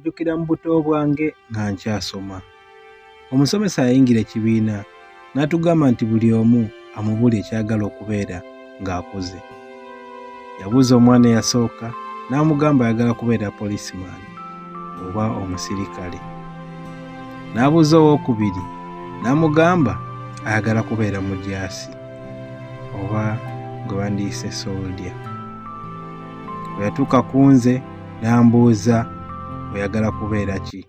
njukira mu buto bwange nga nkyasoma. Omusomesa yayingira ekibiina n'atugamba nti buli omu amubula ekyagala okubeera ng'akuze. Yabuuza omwana eyasooka n'amugamba ayagala kubeera policeman oba omusirikale. N'abuuza owookubiri n'amugamba ayagala kubeera mujaasi oba gwe bandiyise soldier. Bwe yatuuka ku nze n'ambuuza oyagala kubeera ki?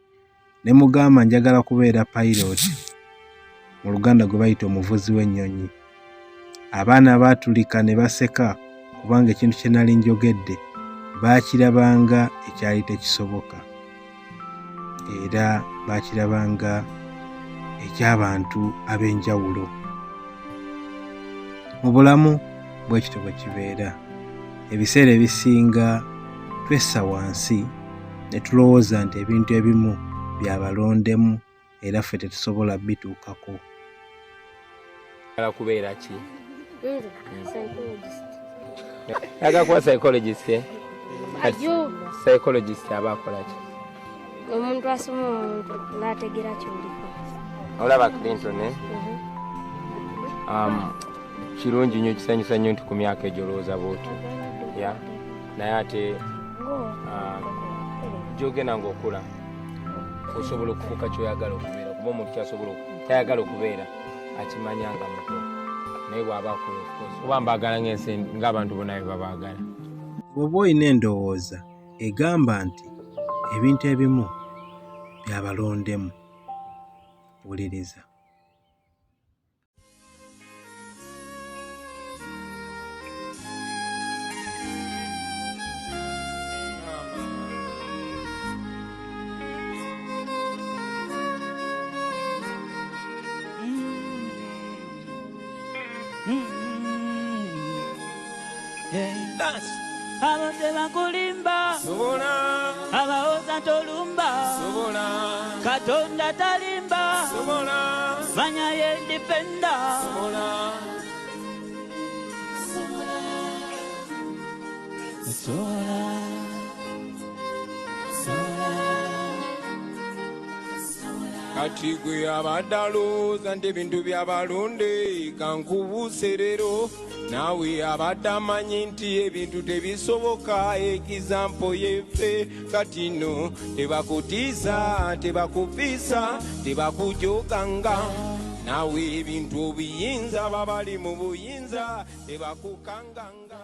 Ne mugamba njagala kubeera pilot, mu Luganda gwe bayita omuvuzi w'ennyonyi. Abaana baatulika ne baseka kubanga ekintu kye nali njogedde baakirabanga ekyali tekisoboka era baakirabanga eky'abantu ab'enjawulo. Mu bulamu bwe kityo bwe kibeera. Ebiseera ebisinga twessa wansi ne tulowooza nti ebintu ebimu byabalondemu era ffe tetusobola bituukako. Ayagala kubeera ki? Ayagala kuba psychologist. Psychologist aba akola ki? Omuntu asoma omuntu n'ategeera ky'oliko. Olaba Clinton, kirungi nnyo, kisanyusa nnyo nti ku myaka egyo olowooza bw'otyo. Naye ate gy'ogenda ng'okula osobola okufuuka ky'oyagala okubeera, kuba omuntu kyayagala okubeera akimanya nga muto, naye bw'aba akula oba mbaagala ng'abantu bonna bye babaagala. Bw'oba olina endowooza egamba nti ebintu ebimu byabalondemu, wuliriza. Abadde bakulimba abawoza tolumba, Katonda talimba, manya ye ndipenda. Kati gwe abadde alowooza nti ebintu byabalonde kankubuuse leero, naawe abadde amanyi nti ebintu tebisoboka. Ekizampo yeffe kati nno tebakutiisa, tebakufiisa, tebakujoganga. Naawe ebintu obiyinza babali mu buyinza tebakukanganga.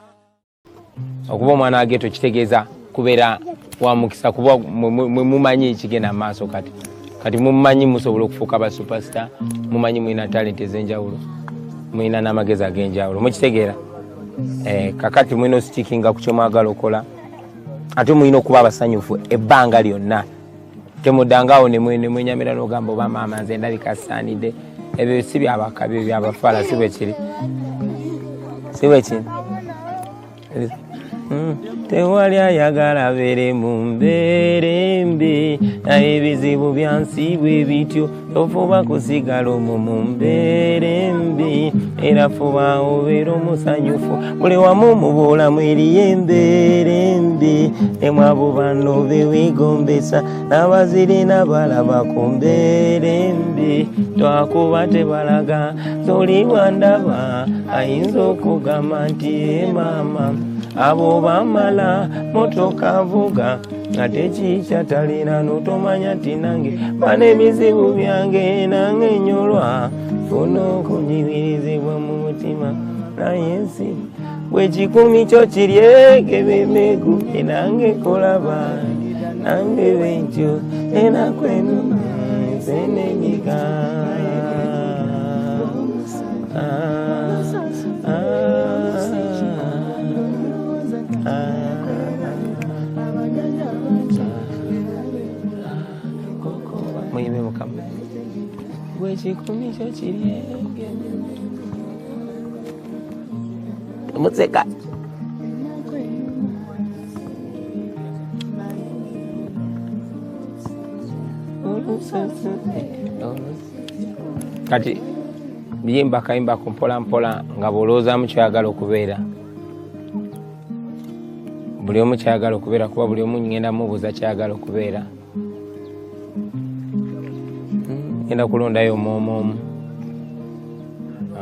Okuba omwana ageto kitegeeza kubeera wa mukisa, kuba mwe mumanyi ekigenda mu maaso. Kati mumanyi musobola okufuuka ba superstar, mumanyi mulina talent ez'enjawulo, mulina n'amagezi ag'enjawulo, mukitegeera. Kakati mulina ositikinga ku kyomwagala okola, ate mulina okuba abasanyufu ebbanga lyonna. Temuddangaawo ne mwenyamira n'ogamba oba maama nze ndabika saanidde. Ebyo si byabakabi, ebyo byabafaala, si bwe kiri. Tewali ayagala abeere mu mbeera embi, naye ebizibu byansi bwe bityo, tofuba kusigala omwo mu mbeera embi, era fuba obeera omusanyufu. Buli wamu mu bulamu eriyo embeera embi, emwabo bano bewegombesa, n'abazirina balaba ku mbeera embi. Twakuba tebalaga, toli wandaba, ayinza okugamba nti maama abo bamala motoka vuga, ate kikyatalina n'otomanya nti nange bana ebizibu byange nange nyolwa, funa okunyibirizibwa mu mutima naye ensi bwe kikumi kyo kiryege bemegu, nange kolaba nange bentyo enakwenu senemiga. Muyime mukama bwe kikumi kyo kiryege museka. Kati biyimba kayimba ku mpola mpola nga bw'olowoozaamu kyayagala okubeera. Buli omu kyayagala okubeera, kuba buli omu ngenda mubuuza kyayagala okubeera. genda kulondayo omwomu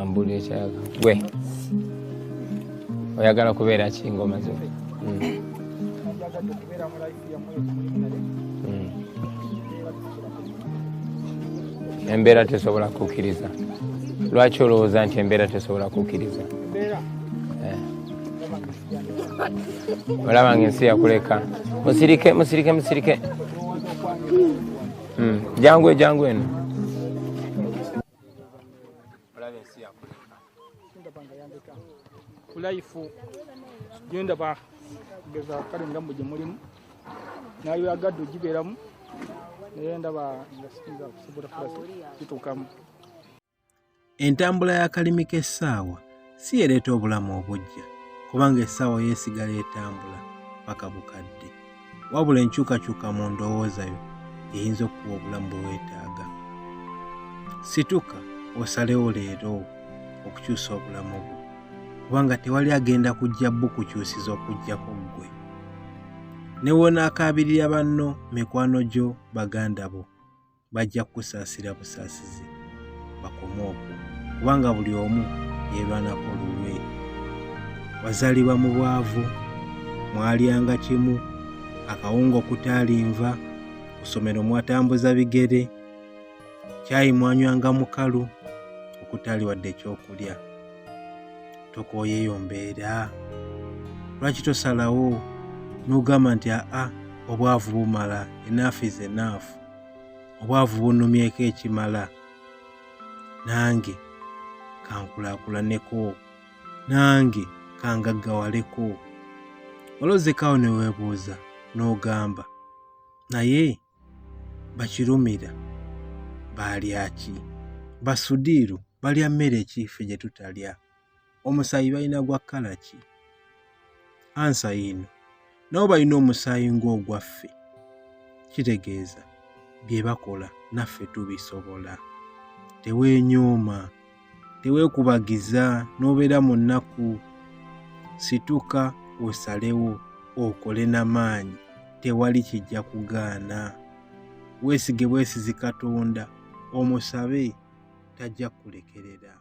ambula ekyaga gwe oyagala kubeera ki ngoma zo embeera tesobola kukkiriza lwaki olowooza nti embeera tesobola kukkiriza olaba ng'ensi yakuleka musirike jangu eno kulaifu genda ba geza kale ngambo gye mulimu nayo yagadde ogibeeramu naye ndaba nga sikiza kusobola kituukamu. Entambula y'akalimi k'essaawa si yereeta obulamu obujja kubanga essaawa yeesigala etambula paka bukadde wabula enkyukakyuka mu ndowooza yo eyinza okuwa obulamu bwe weetaaga. Situka osalewo leero okukyusa obulamu bwo kubanga tewali agenda kujja bukukyusiza okujjako ggwe. Ne w'onaakaabirira banno mikwano gyo baganda bo bajja kusaasira busaasizi bakome okwo kubanga buli omu yeerwanako lulwe. Wazaalibwa mu bwavu, mwalyanga kimu, akawunga okutaalinva, ku ssomero mwatambuza bigere, caayi mwanywanga mukalu okutaali wadde ekyokulya. Tokooyeyo mbeera. Lwaki tosalawo n'ogamba nti obwavu bumala, enough is enough, obwavu bunnumyeko ekimala, nange kankulaakulaneko, nange kangaggawaleko. Olozekawo ne weebuuza n'ogamba naye bakirumira baalya ki? Basudiiru balya mmere ki ffe gye tutalya? Omusaayi balina gwa kkala ki? Ansa yino nabo balina omusaayi ng'ogwaffe. Kitegeeza bye bakola naffe tubisobola. Teweenyooma, teweekubagiza n'obeera mu nnaku. Situka osalewo okole n'amaanyi, tewali kijja kugaana. Weesige bwesizi Katonda, omusabe tajja kulekerera.